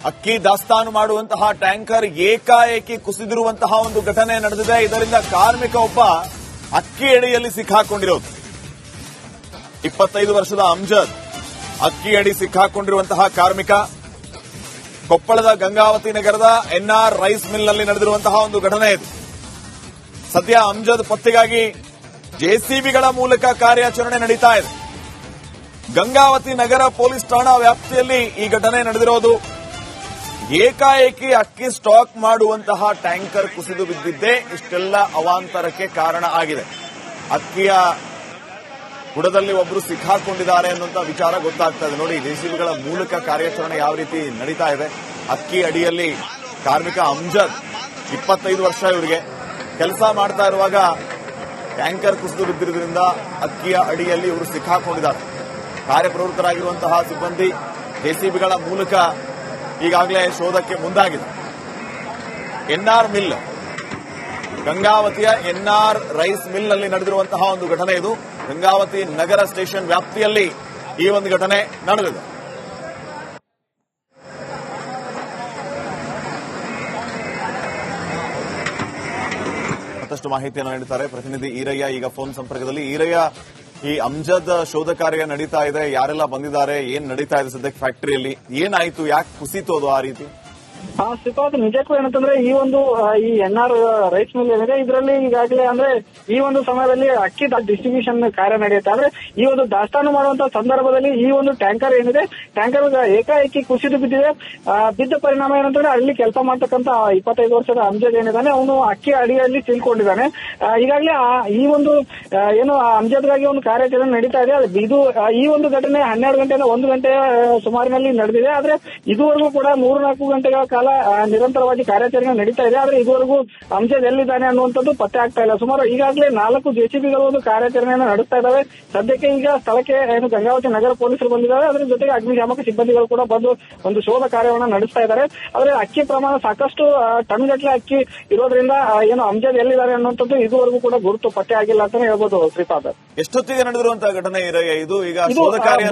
ಅಕ್ಕಿ ದಾಸ್ತಾನು ಮಾಡುವಂತಹ ಟ್ಯಾಂಕರ್ ಏಕಾಏಕಿ ಕುಸಿದಿರುವಂತಹ ಒಂದು ಘಟನೆ ನಡೆದಿದೆ. ಇದರಿಂದ ಕಾರ್ಮಿಕ ಒಬ್ಬ ಅಕ್ಕಿ ಅಡಿಯಲ್ಲಿ ಸಿಕ್ಕಾಕೊಂಡಿರೋದು. 25 ವರ್ಷದ ಅಮ್ಜದ್ ಅಕ್ಕಿ ಅಡಿ ಸಿಕ್ಕಾಕೊಂಡಿರುವಂತಹ ಕಾರ್ಮಿಕ. ಕೊಪ್ಪಳದ ಗಂಗಾವತಿ ನಗರದ ಎನ್ಆರ್ ರೈಸ್ ಮಿಲ್ನಲ್ಲಿ ನಡೆದಿರುವಂತಹ ಒಂದು ಘಟನೆ ಇದು. ಸದ್ಯ ಅಮ್ಜದ್ ಪತ್ತೆಗಾಗಿ ಜೆಸಿಬಿಗಳ ಮೂಲಕ ಕಾರ್ಯಾಚರಣೆ ನಡೀತಾ ಇದೆ. ಗಂಗಾವತಿ ನಗರ ಪೊಲೀಸ್ ಠಾಣಾ ವ್ಯಾಪ್ತಿಯಲ್ಲಿ ಈ ಘಟನೆ ನಡೆದಿರೋದು. ಏಕಾಏಕಿ ಅಕ್ಕಿ ಸ್ಟಾಕ್ ಮಾಡುವಂತಹ ಟ್ಯಾಂಕರ್ ಕುಸಿದು ಬಿದ್ದಿದ್ದೇ ಇಷ್ಟೆಲ್ಲ ಅವಾಂತರಕ್ಕೆ ಕಾರಣ ಆಗಿದೆ. ಅಕ್ಕಿಯ ಬುಡದಲ್ಲಿ ಒಬ್ಬರು ಸಿಕ್ಕಾಕೊಂಡಿದ್ದಾರೆ ಅನ್ನುವಂತ ವಿಚಾರ ಗೊತ್ತಾಗ್ತಾ ಇದೆ. ನೋಡಿ, ಜೆಸಿಬಿಗಳ ಮೂಲಕ ಕಾರ್ಯಾಚರಣೆ ಯಾವ ರೀತಿ ನಡೀತಾ ಇದೆ. ಅಕ್ಕಿ ಅಡಿಯಲ್ಲಿ ಕಾರ್ಮಿಕ ಅಮ್ಜದ್ 25 ವರ್ಷ ಇವರಿಗೆ ಕೆಲಸ ಮಾಡ್ತಾ ಇರುವಾಗ ಟ್ಯಾಂಕರ್ ಕುಸಿದು ಬಿದ್ದಿರೋದ್ರಿಂದ ಅಕ್ಕಿಯ ಅಡಿಯಲ್ಲಿ ಇವರು ಸಿಕ್ಕಾಕೊಂಡಿದ್ದಾರೆ. ಕಾರ್ಯಪ್ರವೃತ್ತರಾಗಿರುವಂತಹ ಸಿಬ್ಬಂದಿ ಜೆಸಿಬಿಗಳ ಮೂಲಕ ಈಗಾಗಲೇ ಶೋಧಕ್ಕೆ ಮುಂದಾಗಿದೆ. ಎನ್ಆರ್ ಮಿಲ್, ಗಂಗಾವತಿಯ ಎನ್ಆರ್ ರೈಸ್ ಮಿಲ್ ನಲ್ಲಿ ನಡೆದಿರುವಂತಹ ಒಂದು ಘಟನೆ ಇದು. ಗಂಗಾವತಿ ನಗರ ಸ್ಟೇಷನ್ ವ್ಯಾಪ್ತಿಯಲ್ಲಿ ಈ ಒಂದು ಘಟನೆ ನಡೆದಿದೆ. ಮತ್ತಷ್ಟು ಮಾಹಿತಿಯನ್ನು ನೀಡುತ್ತಾರೆ ಪ್ರತಿನಿಧಿ ಈರಯ್ಯ ಈಗ ಫೋನ್ ಸಂಪರ್ಕದಲ್ಲಿ. ಈರಯ್ಯ, ಈ ಅಮ್ಜದ್ ಶೋಧ ಕಾರ್ಯ ನಡೀತಾ ಇದೆ, ಯಾರೆಲ್ಲ ಬಂದಿದ್ದಾರೆ, ಏನ್ ನಡೀತಾ ಇದೆ ಸದ್ಯಕ್ಕೆ ಫ್ಯಾಕ್ಟರಿಯಲ್ಲಿ, ಏನಾಯ್ತು, ಯಾಕೆ ಕುಸಿತು ಅದು ಆ ರೀತಿ? ಶ್ರೀಪಾದ್, ನಿಜಕ್ಕೂ ಏನಂತಂದ್ರೆ ಈ ಎನ್ಆರ್ ರೈಸ್ ಮಿಲ್ ಏನಿದೆ ಇದರಲ್ಲಿ ಈಗಾಗಲೇ ಅಂದ್ರೆ ಈ ಒಂದು ಸಮಯದಲ್ಲಿ ಅಕ್ಕಿ ಡಿಸ್ಟ್ರಿಬ್ಯೂಷನ್ ಕಾರ್ಯ ನಡೆಯುತ್ತೆ. ಆದ್ರೆ ಈ ಒಂದು ದಾಸ್ತಾನು ಮಾಡುವಂತಹ ಸಂದರ್ಭದಲ್ಲಿ ಈ ಒಂದು ಟ್ಯಾಂಕರ್ ಏನಿದೆ, ಟ್ಯಾಂಕರ್ ಏಕಾಏಕಿ ಕುಸಿದು ಬಿದ್ದಿದೆ. ಬಿದ್ದ ಪರಿಣಾಮ ಏನಂತಂದ್ರೆ ಅಲ್ಲಿ ಕೆಲಸ ಮಾಡ್ತಕ್ಕಂತ 25 ವರ್ಷದ ಅಮ್ಜದ್ ಏನಿದ್ದಾನೆ ಅವನು ಅಕ್ಕಿ ಅಡಿಯಲ್ಲಿ ಸಿಲ್ಕೊಂಡಿದ್ದಾನೆ. ಈಗಾಗಲೇ ಈ ಒಂದು ಏನು ಅಮ್ಜದ್ಗಾಗಿ ಒಂದು ಕಾರ್ಯಾಚರಣೆ ನಡೀತಾ ಇದೆ. ಇದು ಈ ಒಂದು ಘಟನೆ 12 ಗಂಟೆಯಿಂದ 1 ಗಂಟೆ ಸುಮಾರಿನಲ್ಲಿ ನಡೆದಿದೆ. ಆದ್ರೆ ಇದುವರೆಗೂ ಕೂಡ 3-4 ಗಂಟೆಗಳ ಕಾಲ ನಿರಂತರವಾಗಿ ಕಾರ್ಯಾಚರಣೆ ನಡೀತಾ ಇದೆ. ಆದ್ರೆ ಇದುವರೆಗೂ ಅಮ್ಜದ್ ಎಲ್ಲಿದ್ದಾನೆ ಅನ್ನುವಂಥದ್ದು ಪತ್ತೆ ಆಗ್ತಾ ಇಲ್ಲ. ಸುಮಾರು ಈಗಾಗಲೇ 4 ಜೆಸಿಬಿಗಳು ಒಂದು ಕಾರ್ಯಾಚರಣೆಯನ್ನು ನಡೆಸ್ತಾ ಇದ್ದಾವೆ. ಸದ್ಯಕ್ಕೆ ಈಗ ಸ್ಥಳಕ್ಕೆ ಏನು ಗಂಗಾವತಿ ನಗರ ಪೊಲೀಸರು ಬಂದಿದ್ದಾರೆ. ಅದರ ಜೊತೆಗೆ ಅಗ್ನಿಶಾಮಕ ಸಿಬ್ಬಂದಿಗಳು ಕೂಡ ಬಂದು ಒಂದು ಶೋಧ ಕಾರ್ಯವನ್ನು ನಡೆಸ್ತಾ ಇದ್ದಾರೆ. ಆದ್ರೆ ಅಕ್ಕಿ ಪ್ರಮಾಣ ಸಾಕಷ್ಟು ಟನ್ ಗಟ್ಟಲೆ ಅಕ್ಕಿ ಇರೋದ್ರಿಂದ ಏನು ಅಮ್ಜದ್ ಎಲ್ಲಿದ್ದಾರೆ ಅನ್ನುವಂಥದ್ದು ಇದುವರೆಗೂ ಕೂಡ ಗುರುತು ಪತ್ತೆ ಆಗಿಲ್ಲ ಅಂತಾನೆ ಹೇಳ್ಬೋದು. ಶ್ರೀಪಾದ್, ಎಷ್ಟೊತ್ತಿಗೆ ನಡೆದಿರುವಂತಹ ಘಟನೆ ಇದು? ಈಗ ಶೋಧ ಕಾರ್ಯ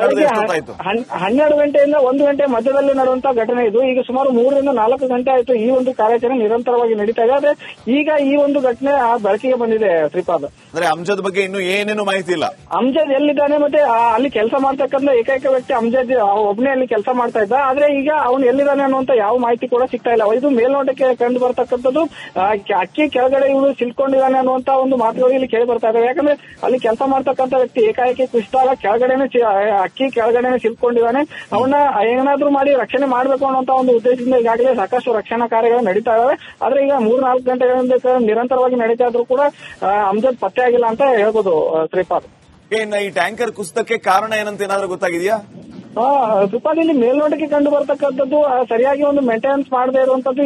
12 ಗಂಟೆಯಿಂದ 1 ಗಂಟೆ ಮಧ್ಯದಲ್ಲಿ ನಡೆಯುವಂತಹ ಘಟನೆ ಇದು. ಈಗ ಸುಮಾರು 3 ರಿಂದ 4 ಗಂಟೆ ಆಯ್ತು ಈ ಒಂದು ಕಾರ್ಯಾಚರಣೆ ನಿರಂತರವಾಗಿ ನಡೀತಾ ಇದೆ. ಆದ್ರೆ ಈಗ ಈ ಒಂದು ಘಟನೆ ಬೆಳಕಿಗೆ ಬಂದಿದೆ. ಶ್ರೀಪಾದ್, ಅಂದ್ರೆ ಅಮ್ಜದ್ ಬಗ್ಗೆ ಇನ್ನೂ ಏನೇನು ಮಾಹಿತಿ ಇಲ್ಲ. ಅಮ್ಜದ್ ಎಲ್ಲಿದ್ದಾನೆ ಮತ್ತೆ ಅಲ್ಲಿ ಕೆಲಸ ಮಾಡ್ತಕ್ಕಂಥ ಏಕೈಕ ವ್ಯಕ್ತಿ ಅಮ್ಜದ್ ಒಬ್ಬನೇ ಅಲ್ಲಿ ಕೆಲಸ ಮಾಡ್ತಾ ಇದ್ದ. ಆದ್ರೆ ಈಗ ಅವನು ಎಲ್ಲಿದ್ದಾನೆ ಅನ್ನುವಂತ ಯಾವ ಮಾಹಿತಿ ಕೂಡ ಸಿಗ್ತಾ ಇಲ್ಲ. ಇದು ಮೇಲ್ನೋಟಕ್ಕೆ ಕಂಡು ಬರ್ತಕ್ಕಂಥದ್ದು ಅಕ್ಕಿ ಕೆಳಗಡೆ ಇವನು ಸಿಲ್ಕೊಂಡಿದ್ದಾನೆ ಅನ್ನುವಂತ ಒಂದು ಮಾತುಗಳು ಇಲ್ಲಿ ಕೇಳಿ ಬರ್ತಾ ಇದಾವೆ. ಯಾಕಂದ್ರೆ ಅಲ್ಲಿ ಕೆಲಸ ಮಾಡ್ತಕ್ಕಂಥ ವ್ಯಕ್ತಿ ಏಕಾಏಕಿ ಕುಸಿದಾಗ ಅಕ್ಕಿ ಕೆಳಗಡೆನೆ ಸಿಲ್ಕೊಂಡಿದ್ದಾನೆ. ಅವನ್ನ ಏನಾದ್ರೂ ಮಾಡಿ ರಕ್ಷಣೆ ಮಾಡಬೇಕು ಅನ್ನುವಂತ ಒಂದು ಉದ್ದೇಶದಿಂದ ಈಗಾಗಲೇ ಸಾಕಷ್ಟು ರಕ್ಷಣಾ ಕಾರ್ಯಗಳು ನಡೀತಾ ಇದಾವೆ. ಆದ್ರೆ ಈಗ 3-4 ಗಂಟೆಗಳಿಂದ ನಿರಂತರವಾಗಿ ನಡೀತಾ ಇದ್ರು ಕೂಡ ಅಮ್ಜದ್ ಪತ್ತೆ ಆಗಿಲ್ಲ ಅಂತ ಹೇಳ್ಬೋದು. ಶ್ರೀಪಾದ್, ಈ ಟ್ಯಾಂಕರ್ ಕುಸಿತಕ್ಕೆ ಕಾರಣ ಏನಂತ ಏನಾದ್ರೂ ಗೊತ್ತಾಗಿದೆಯಾ? ಶ್ರೀಪಾದ್, ಇಲ್ಲಿ ಮೇಲ್ನೋಟಕ್ಕೆ ಕಂಡು ಬರ್ತಕ್ಕಂಥದ್ದು ಸರಿಯಾಗಿ ಒಂದು ಮೇಂಟೆನೆನ್ಸ್ ಮಾಡದೇ ಇರುವಂತದ್ದು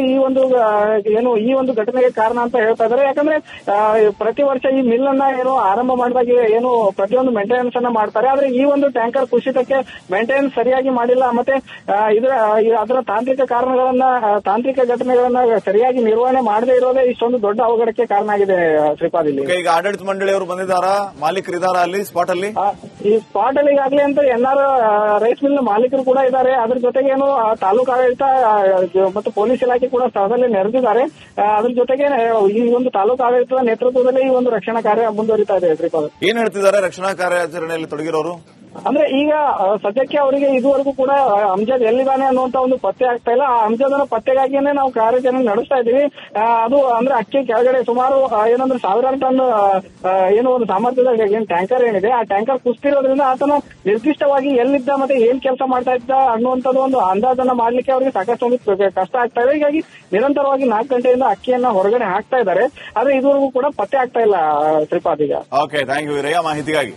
ಈ ಒಂದು ಘಟನೆಗೆ ಕಾರಣ ಅಂತ ಹೇಳ್ತಾ ಇದ್ದಾರೆ. ಯಾಕಂದ್ರೆ ಪ್ರತಿ ವರ್ಷ ಈ ಮಿಲ್ ಅನ್ನ ಆರಂಭ ಮಾಡಿದಾಗ ಪ್ರತಿಯೊಂದು ಮೇಂಟೆನೆನ್ಸ್ ಅನ್ನ ಮಾಡ್ತಾರೆ. ಆದ್ರೆ ಈ ಒಂದು ಟ್ಯಾಂಕರ್ ಕುಸಿತಕ್ಕೆ ಮೇಂಟೆನೆನ್ಸ್ ಸರಿಯಾಗಿ ಮಾಡಿಲ್ಲ. ಮತ್ತೆ ಅದರ ತಾಂತ್ರಿಕ ಘಟನೆಗಳನ್ನ ಸರಿಯಾಗಿ ನಿರ್ವಹಣೆ ಮಾಡದೇ ಇರೋದೇ ಇಷ್ಟೊಂದು ದೊಡ್ಡ ಅವಘಡಕ್ಕೆ ಕಾರಣ ಆಗಿದೆ. ಶ್ರೀಪಾದ್, ಇಲ್ಲಿ ಈಗ ಆಡಳಿತ ಮಂಡಳಿಯವರು ಬಂದಿದ್ದಾರಾ, ಮಾಲೀಕರಿದ್ದಾರಾ ಅಲ್ಲಿ ಸ್ಪಾಟ್ ಅಲ್ಲಿ? ಈ ಸ್ಪಾಟ್ ಅಲ್ಲಿ ಈಗಾಗಲೇ ಅಂತ ಎನ್ಆರ್ ರೈಸ್ ಮಿಲ್ ಮಾಲೀಕರು ಕೂಡ ಇದ್ದಾರೆ. ಅದ್ರ ಜೊತೆಗೆ ತಾಲೂಕು ಆಡಳಿತ ಮತ್ತು ಪೊಲೀಸ್ ಇಲಾಖೆ ಕೂಡ ಸ್ಥಳದಲ್ಲಿ ನೆರೆದಿದ್ದಾರೆ. ಅದ್ರ ಜೊತೆಗೆ ಈ ಒಂದು ತಾಲೂಕು ಆಡಳಿತದ ನೇತೃತ್ವದಲ್ಲಿ ಈ ಒಂದು ರಕ್ಷಣಾ ಕಾರ್ಯ ಮುಂದುವರಿತಾ ಇದೆ. ಶ್ರೀಪಾದ್, ಏನ್ ಹೇಳ್ತಿದ್ದಾರೆ ರಕ್ಷಣಾ ಕಾರ್ಯಾಚರಣೆಯಲ್ಲಿ ತೊಡಗಿರೋರು? ಅಂದ್ರೆ ಈಗ ಸದ್ಯಕ್ಕೆ ಅವರಿಗೆ ಇದುವರೆಗೂ ಕೂಡ ಅಮ್ಜದ್ ಎಲ್ಲಿದ್ದಾನೆ ಅನ್ನುವಂತ ಒಂದು ಪತ್ತೆ ಆಗ್ತಾ ಇಲ್ಲ. ಆ ಅಮ್ಜದನ ಪತ್ತೆಗಾಗಿನೇ ನಾವು ಕಾರ್ಯಾಚರಣೆ ನಡೆಸ್ತಾ ಇದೀವಿ. ಅದು ಅಂದ್ರೆ ಅಕ್ಕಿ ಕೆಳಗಡೆ ಸುಮಾರು 1000 ಟನ್ ಒಂದು ಸಾಮರ್ಥ್ಯದ ಟ್ಯಾಂಕರ್ ಏನಿದೆ, ಆ ಟ್ಯಾಂಕರ್ ಕುಸ್ತಿರೋದ್ರಿಂದ ಆತನ ನಿರ್ದಿಷ್ಟವಾಗಿ ಎಲ್ಲಿದ್ದ ಮತ್ತೆ ಏನ್ ಕೆಲಸ ಮಾಡ್ತಾ ಇದ್ದ ಅನ್ನುವಂಥದ್ದು ಒಂದು ಅಂದಾಜನ್ನ ಮಾಡ್ಲಿಕ್ಕೆ ಅವರಿಗೆ ಸಾಕಷ್ಟು ಒಂದು ಕಷ್ಟ ಆಗ್ತಾ ಇದೆ. ಹೀಗಾಗಿ ನಿರಂತರವಾಗಿ 4 ಗಂಟೆಯಿಂದ ಅಕ್ಕಿಯನ್ನ ಹೊರಗಡೆ ಹಾಕ್ತಾ ಇದ್ದಾರೆ. ಆದ್ರೆ ಇದುವರೆಗೂ ಕೂಡ ಪತ್ತೆ ಆಗ್ತಾ ಇಲ್ಲ. ಶ್ರೀಪಾದ್, ಈಗ ಓಕೆ, ಥ್ಯಾಂಕ್ ಯು ವೀರಯ್ಯ ಮಾಹಿತಿಗಾಗಿ.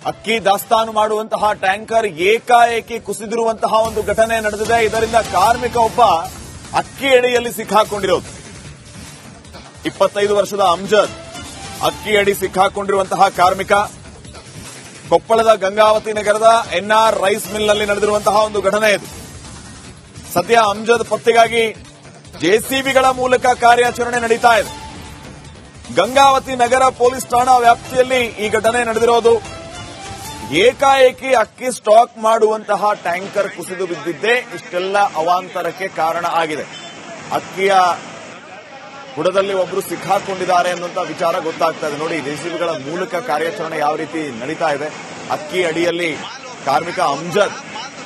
ಅಕ್ಕಿ ದಾಸ್ತಾನು ಮಾಡುವಂತಹ ಟ್ಯಾಂಕರ್ ಏಕಾಏಕಿ ಕುಸಿದಿರುವಂತಹ ಒಂದು ಘಟನೆ ನಡೆದಿದೆ. ಇದರಿಂದ ಕಾರ್ಮಿಕ ಒಬ್ಬ ಅಕ್ಕಿ ಅಡಿಯಲ್ಲಿ ಸಿಕ್ಕಾಕೊಂಡಿರೋದು. 25 ವರ್ಷದ ಅಮ್ಜದ್ ಅಕ್ಕಿ ಅಡಿ ಸಿಕ್ಕಾಕೊಂಡಿರುವಂತಹ ಕಾರ್ಮಿಕ. ಕೊಪ್ಪಳದ ಗಂಗಾವತಿ ನಗರದ ಎನ್ಆರ್ ರೈಸ್ ಮಿಲ್ನಲ್ಲಿ ನಡೆದಿರುವಂತಹ ಒಂದು ಘಟನೆ ಇದು. ಸದ್ಯ ಅಮ್ಜದ್ ಪತ್ತೆಗಾಗಿ ಜೆಸಿಬಿಗಳ ಮೂಲಕ ಕಾರ್ಯಾಚರಣೆ ನಡೀತಾ ಇದೆ. ಗಂಗಾವತಿ ನಗರ ಪೊಲೀಸ್ ಠಾಣಾ ವ್ಯಾಪ್ತಿಯಲ್ಲಿ ಈ ಘಟನೆ ನಡೆದಿರೋದು. ಏಕಾಏಕಿ ಅಕ್ಕಿ ಸ್ಟಾಕ್ ಮಾಡುವಂತಹ ಟ್ಯಾಂಕರ್ ಕುಸಿದು ಬಿದ್ದಿದ್ದೇ ಇಷ್ಟೆಲ್ಲ ಅವಾಂತರಕ್ಕೆ ಕಾರಣ ಆಗಿದೆ. ಅಕ್ಕಿಯ ಬುಡದಲ್ಲಿ ಒಬ್ಬರು ಸಿಕ್ಕಾಕೊಂಡಿದ್ದಾರೆ ಅನ್ನುವಂತ ವಿಚಾರ ಗೊತ್ತಾಗ್ತಾ ಇದೆ. ನೋಡಿ, ಜೆಸಿಬಿಗಳ ಮೂಲಕ ಕಾರ್ಯಾಚರಣೆ ಯಾವ ರೀತಿ ನಡೀತಾ ಇದೆ. ಅಕ್ಕಿ ಅಡಿಯಲ್ಲಿ ಕಾರ್ಮಿಕ ಅಮ್ಜದ್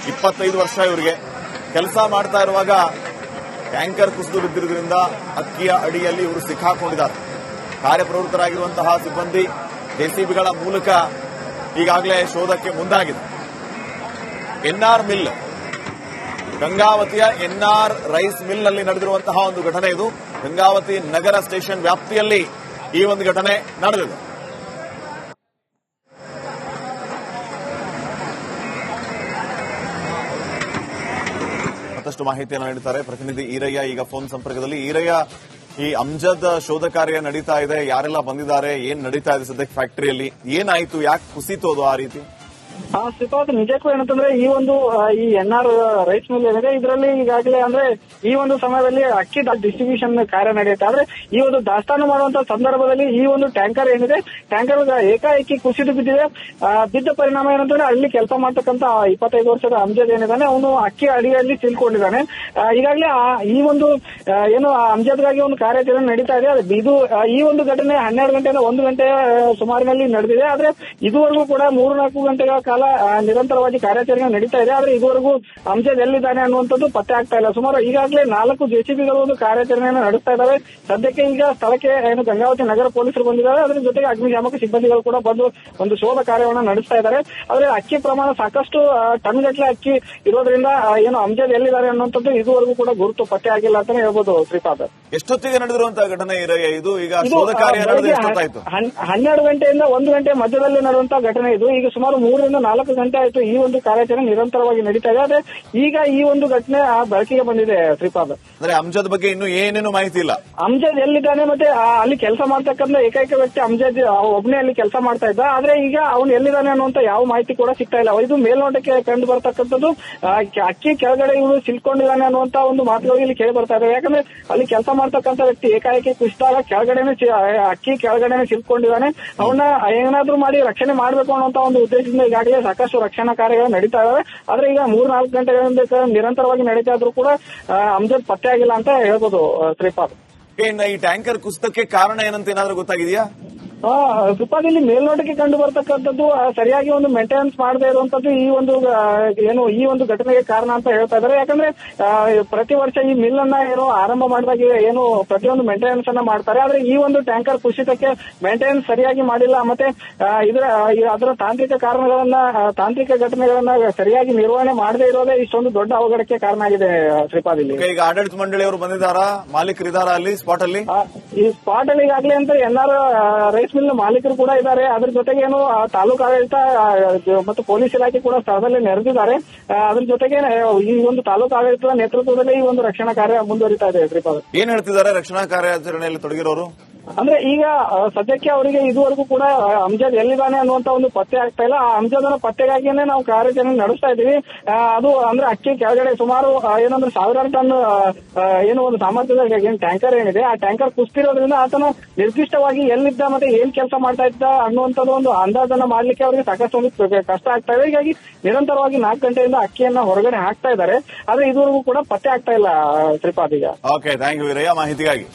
25 ವರ್ಷ ಇವರಿಗೆ ಕೆಲಸ ಮಾಡ್ತಾ ಇರುವಾಗ ಟ್ಯಾಂಕರ್ ಕುಸಿದು ಬಿದ್ದಿರೋದ್ರಿಂದ ಅಕ್ಕಿಯ ಅಡಿಯಲ್ಲಿ ಇವರು ಸಿಕ್ಕಾಕೊಂಡಿದ್ದಾರೆ. ಕಾರ್ಯಪ್ರವೃತ್ತರಾಗಿರುವಂತಹ ಸಿಬ್ಬಂದಿ ಜೆಸಿಬಿಗಳ ಮೂಲಕ ಈಗಾಗಲೇ ಶೋಧಕ್ಕೆ ಮುಂದಾಗಿದೆ. ಎನ್ಆರ್ ಮಿಲ್, ಗಂಗಾವತಿಯ ಎನ್ಆರ್ ರೈಸ್ ಮಿಲ್ ನಲ್ಲಿ ನಡೆದಿರುವಂತಹ ಒಂದು ಘಟನೆ ಇದು. ಗಂಗಾವತಿ ನಗರ ಸ್ಟೇಷನ್ ವ್ಯಾಪ್ತಿಯಲ್ಲಿ ಈ ಒಂದು ಘಟನೆ ನಡೆದಿದೆ. ಮತ್ತಷ್ಟು ಮಾಹಿತಿಯನ್ನು ನೀಡುತ್ತಾರೆ ಪ್ರತಿನಿಧಿ ಈರಯ್ಯ ಈಗ ಫೋನ್ ಸಂಪರ್ಕದಲ್ಲಿ. ಈರಯ್ಯ, ಈ ಅಮ್ಜದ್ ಶೋಧ ಕಾರ್ಯ ನಡೀತಾ ಇದೆ, ಯಾರೆಲ್ಲ ಬಂದಿದ್ದಾರೆ, ಏನ್ ನಡೀತಾ ಇದೆ ಸದ್ಯಕ್ಕೆ ಫ್ಯಾಕ್ಟರಿಯಲ್ಲಿ, ಏನಾಯ್ತು, ಯಾಕೆ ಕುಸಿತೋದು ಆ ರೀತಿ? ಶ್ರೀಪಾದ್, ನಿಜಕ್ಕೂ ಏನಂತಂದ್ರೆ ಈ ಎನ್ಆರ್ ರೈಸ್ ಮಿಲ್ ಏನಿದೆ ಇದರಲ್ಲಿ ಈಗಾಗಲೇ ಅಂದ್ರೆ ಈ ಒಂದು ಸಮಯದಲ್ಲಿ ಅಕ್ಕಿ ಡಿಸ್ಟ್ರಿಬ್ಯೂಷನ್ ಕಾರ್ಯ ನಡೆಯುತ್ತೆ. ಆದ್ರೆ ಈ ಒಂದು ದಾಸ್ತಾನು ಮಾಡುವಂತ ಸಂದರ್ಭದಲ್ಲಿ ಈ ಒಂದು ಟ್ಯಾಂಕರ್ ಏನಿದೆ, ಟ್ಯಾಂಕರ್ ಏಕಾಏಕಿ ಕುಸಿದು ಬಿದ್ದಿದೆ. ಬಿದ್ದ ಪರಿಣಾಮ ಏನಂತಂದ್ರೆ ಅಲ್ಲಿ ಕೆಲಸ ಮಾಡ್ತಕ್ಕಂತ 25 ವರ್ಷದ ಅಮ್ಜದ್ ಏನಿದ್ದಾನೆ ಅವನು ಅಕ್ಕಿ ಅಡಿಯಲ್ಲಿ ಸಿಲ್ಕೊಂಡಿದ್ದಾನೆ. ಈಗಾಗಲೇ ಈ ಒಂದು ಏನು ಅಮ್ಜದ್ಗಾಗಿ ಒಂದು ಕಾರ್ಯಾಚರಣೆ ನಡೀತಾ ಇದೆ. ಇದು ಈ ಒಂದು ಘಟನೆ 12 ಗಂಟೆಯಿಂದ 1 ಗಂಟೆ ಸುಮಾರಿನಲ್ಲಿ ನಡೆದಿದೆ. ಆದ್ರೆ ಇದುವರೆಗೂ ಕೂಡ 3-4 ಗಂಟೆಗಳ ಕಾಲ ನಿರಂತರವಾಗಿ ಕಾರ್ಯಾಚರಣೆ ನಡೀತಾ ಇದೆ. ಆದ್ರೆ ಇದುವರೆಗೂ ಅಮ್ಜದ್ ಎಲ್ಲಿದ್ದಾನೆ ಅನ್ನುವಂಥದ್ದು ಪತ್ತೆ ಆಗ್ತಾ ಇಲ್ಲ. ಸುಮಾರು ಈಗಾಗಲೇ 4 ಜೆಸಿಬಿಗಳು ಒಂದು ಕಾರ್ಯಾಚರಣೆಯನ್ನು ನಡೆಸ್ತಾ ಇದ್ದಾವೆ. ಸದ್ಯಕ್ಕೆ ಈಗ ಸ್ಥಳಕ್ಕೆ ಏನು ಗಂಗಾವತಿ ನಗರ ಪೊಲೀಸರು ಬಂದಿದ್ದಾರೆ. ಅದರ ಜೊತೆಗೆ ಅಗ್ನಿಶಾಮಕ ಸಿಬ್ಬಂದಿಗಳು ಕೂಡ ಬಂದು ಒಂದು ಶೋಧ ಕಾರ್ಯವನ್ನು ನಡೆಸ್ತಾ ಇದ್ದಾರೆ. ಆದ್ರೆ ಅಕ್ಕಿ ಪ್ರಮಾಣ ಸಾಕಷ್ಟು ಟನ್ ಗಟ್ಟಲೆ ಅಕ್ಕಿ ಇರೋದ್ರಿಂದ ಏನು ಅಮ್ಜದ್ ಎಲ್ಲಿದ್ದಾರೆ ಅನ್ನುವಂಥದ್ದು ಇದುವರೆಗೂ ಕೂಡ ಗುರುತು ಪತ್ತೆ ಆಗಿಲ್ಲ ಅಂತಾನೆ ಹೇಳ್ಬೋದು. ಶ್ರೀಪಾದ್, ಎಷ್ಟೊತ್ತಿಗೆ ನಡೆದಿರುವಂತಹ ಘಟನೆ ಇದು? ಈಗ ಶೋಧ ಕಾರ್ಯ 12 ಗಂಟೆಯಿಂದ 1 ಗಂಟೆ ಮಧ್ಯದಲ್ಲಿ ನಡೆಯುವಂತಹ ಘಟನೆ ಇದು. ಈಗ ಸುಮಾರು 3 4 ಗಂಟೆ ಆಯ್ತು ಈ ಒಂದು ಕಾರ್ಯಾಚರಣೆ ನಿರಂತರವಾಗಿ ನಡೀತಾ ಇದೆ. ಆದ್ರೆ ಈಗ ಈ ಒಂದು ಘಟನೆ ಬೆಳಕಿಗೆ ಬಂದಿದೆ. ಶ್ರೀಪಾದ್, ಅಂದ್ರೆ ಅಮ್ಜದ್ ಬಗ್ಗೆ ಇನ್ನು ಏನೇನು ಮಾಹಿತಿ ಇಲ್ಲ. ಅಮ್ಜದ್ ಎಲ್ಲಿದ್ದಾನೆ ಮತ್ತೆ ಅಲ್ಲಿ ಕೆಲಸ ಮಾಡ್ತಕ್ಕಂಥ ಏಕೈಕ ವ್ಯಕ್ತಿ ಅಮ್ಜದ್ ಒಬ್ಬನೇ ಅಲ್ಲಿ ಕೆಲಸ ಮಾಡ್ತಾ ಇದ್ದ. ಆದ್ರೆ ಈಗ ಅವನು ಎಲ್ಲಿದ್ದಾನೆ ಅನ್ನುವಂತ ಯಾವ ಮಾಹಿತಿ ಕೂಡ ಸಿಗ್ತಾ ಇಲ್ಲ. ಇದು ಮೇಲ್ನೋಟಕ್ಕೆ ಕಂಡು ಬರ್ತಕ್ಕಂಥದ್ದು ಅಕ್ಕಿ ಕೆಳಗಡೆ ಇವನು ಸಿಲ್ಕೊಂಡಿದ್ದಾನೆ ಅನ್ನುವಂತ ಒಂದು ಮಾತುಗಳು ಇಲ್ಲಿ ಕೇಳಿ ಬರ್ತಾ ಇದೆ. ಯಾಕಂದ್ರೆ ಅಲ್ಲಿ ಕೆಲಸ ಮಾಡ್ತಕ್ಕಂಥ ವ್ಯಕ್ತಿ ಏಕಾಏಕಿ ಕುಸಿದಾಗ ಅಕ್ಕಿ ಕೆಳಗಡೆನೆ ಸಿಲ್ಕೊಂಡಿದ್ದಾನೆ. ಅವನ್ನ ಏನಾದ್ರೂ ಮಾಡಿ ರಕ್ಷಣೆ ಮಾಡಬೇಕು ಅನ್ನುವಂತ ಒಂದು ಉದ್ದೇಶದಿಂದ ಈಗಾಗಲೇ ಸಾಕಷ್ಟು ರಕ್ಷಣಾ ಕಾರ್ಯಗಳು ನಡೀತಾ ಇದಾವೆ. ಆದ್ರೆ ಈಗ 3-4 ಗಂಟೆಗಳಿಂದ ನಿರಂತರವಾಗಿ ನಡೀತಾ ಇದ್ರು ಕೂಡ ಅಮ್ಜದ್ ಪತ್ತೆ ಆಗಿಲ್ಲ ಅಂತ ಹೇಳ್ಬೋದು. ಶ್ರೀಪಾದ್, ಈ ಟ್ಯಾಂಕರ್ ಕುಸಿತಕ್ಕೆ ಕಾರಣ ಏನಂತ ಏನಾದ್ರೂ ಗೊತ್ತಾಗಿದೆಯಾ? ಶ್ರೀಪಾದ್, ಇಲ್ಲಿ ಮೇಲ್ನೋಟಕ್ಕೆ ಕಂಡು ಬರ್ತಕ್ಕಂಥದ್ದು ಸರಿಯಾಗಿ ಒಂದು ಮೇಂಟೆನೆನ್ಸ್ ಮಾಡದೇ ಇರುವಂತದ್ದು ಈ ಒಂದು ಘಟನೆಗೆ ಕಾರಣ ಅಂತ ಹೇಳ್ತಾ ಇದ್ದಾರೆ. ಯಾಕಂದ್ರೆ ಪ್ರತಿ ವರ್ಷ ಈ ಮಿಲ್ ಅನ್ನ ಆರಂಭ ಮಾಡಿದಾಗ ಪ್ರತಿಯೊಂದು ಮೇಂಟೆನೆನ್ಸ್ ಅನ್ನ ಮಾಡ್ತಾರೆ. ಆದ್ರೆ ಈ ಒಂದು ಟ್ಯಾಂಕರ್ ಕುಸಿತಕ್ಕೆ ಮೇಂಟೆನೆನ್ಸ್ ಸರಿಯಾಗಿ ಮಾಡಿಲ್ಲ. ಮತ್ತೆ ಅದರ ತಾಂತ್ರಿಕ ಘಟನೆಗಳನ್ನ ಸರಿಯಾಗಿ ನಿರ್ವಹಣೆ ಮಾಡದೇ ಇರೋದೇ ಇಷ್ಟೊಂದು ದೊಡ್ಡ ಅವಘಡಕ್ಕೆ ಕಾರಣ ಆಗಿದೆ. ಶ್ರೀಪಾದ್, ಇಲ್ಲಿ ಈಗ ಆಡಳಿತ ಮಂಡಳಿಯವರು ಬಂದಿದ್ದಾರಾ, ಮಾಲೀಕರಿದ್ದಾರಾ ಅಲ್ಲಿ ಸ್ಪಾಟ್ ಅಲ್ಲಿ? ಈ ಸ್ಪಾಟ್ ಅಲ್ಲಿ ಈಗಾಗಲೇ ಅಂತ ಎನ್ಆರ್ ರೈಸ್ ಮಿಲ್ ಮಾಲೀಕರು ಕೂಡ ಇದ್ದಾರೆ. ಅದ್ರ ಜೊತೆಗೆ ತಾಲೂಕು ಆಡಳಿತ ಮತ್ತು ಪೊಲೀಸ್ ಇಲಾಖೆ ಕೂಡ ಸ್ಥಳದಲ್ಲಿ ನೆರೆದಿದ್ದಾರೆ. ಅದ್ರ ಜೊತೆಗೆ ಈ ಒಂದು ತಾಲೂಕು ಆಡಳಿತದ ನೇತೃತ್ವದಲ್ಲಿ ಈ ಒಂದು ರಕ್ಷಣಾ ಕಾರ್ಯ ಮುಂದುವರಿತಾ ಇದೆ. ಶ್ರೀಪಾದ್, ಏನ್ ಹೇಳ್ತಿದ್ದಾರೆ ರಕ್ಷಣಾ ಕಾರ್ಯಾಚರಣೆಯಲ್ಲಿ ತೊಡಗಿರೋರು? ಅಂದ್ರೆ ಈಗ ಸದ್ಯಕ್ಕೆ ಅವರಿಗೆ ಇದುವರೆಗೂ ಕೂಡ ಅಮ್ಜದ್ ಎಲ್ಲಿದ್ದಾನೆ ಅನ್ನುವಂತ ಒಂದು ಪತ್ತೆ ಆಗ್ತಾ ಇಲ್ಲ. ಆ ಅಮ್ಜದನ ಪತ್ತೆಗಾಗಿನೇ ನಾವು ಕಾರ್ಯಾಚರಣೆ ನಡೆಸ್ತಾ ಇದೀವಿ. ಅದು ಅಂದ್ರೆ ಅಕ್ಕಿ ಕೆಳಗಡೆ ಸುಮಾರು ಏನಂದ್ರೆ 1000 ಟನ್ ಒಂದು ಸಾಮರ್ಥ್ಯದ ಟ್ಯಾಂಕರ್ ಏನಿದೆ, ಆ ಟ್ಯಾಂಕರ್ ಕುಸ್ತಿರೋದ್ರಿಂದ ಆತನ ನಿರ್ದಿಷ್ಟವಾಗಿ ಎಲ್ಲಿದ್ದ ಮತ್ತೆ ಏನ್ ಕೆಲಸ ಮಾಡ್ತಾ ಇದ್ದ ಅನ್ನುವಂಥದ್ದು ಒಂದು ಅಂದಾಜನ್ನ ಮಾಡ್ಲಿಕ್ಕೆ ಅವರಿಗೆ ಸಾಕಷ್ಟು ಒಂದು ಕಷ್ಟ ಆಗ್ತಾ ಇದೆ. ಹೀಗಾಗಿ ನಿರಂತರವಾಗಿ 4 ಗಂಟೆಯಿಂದ ಅಕ್ಕಿಯನ್ನ ಹೊರಗಡೆ ಹಾಕ್ತಾ ಇದ್ದಾರೆ. ಆದ್ರೆ ಇದುವರೆಗೂ ಕೂಡ ಪತ್ತೆ ಆಗ್ತಾ ಇಲ್ಲ. ಶ್ರೀಪಾದ್, ಈಗ ಓಕೆ, ಥ್ಯಾಂಕ್ ಯು ವೀರಯ್ಯ ಮಾಹಿತಿಗಾಗಿ.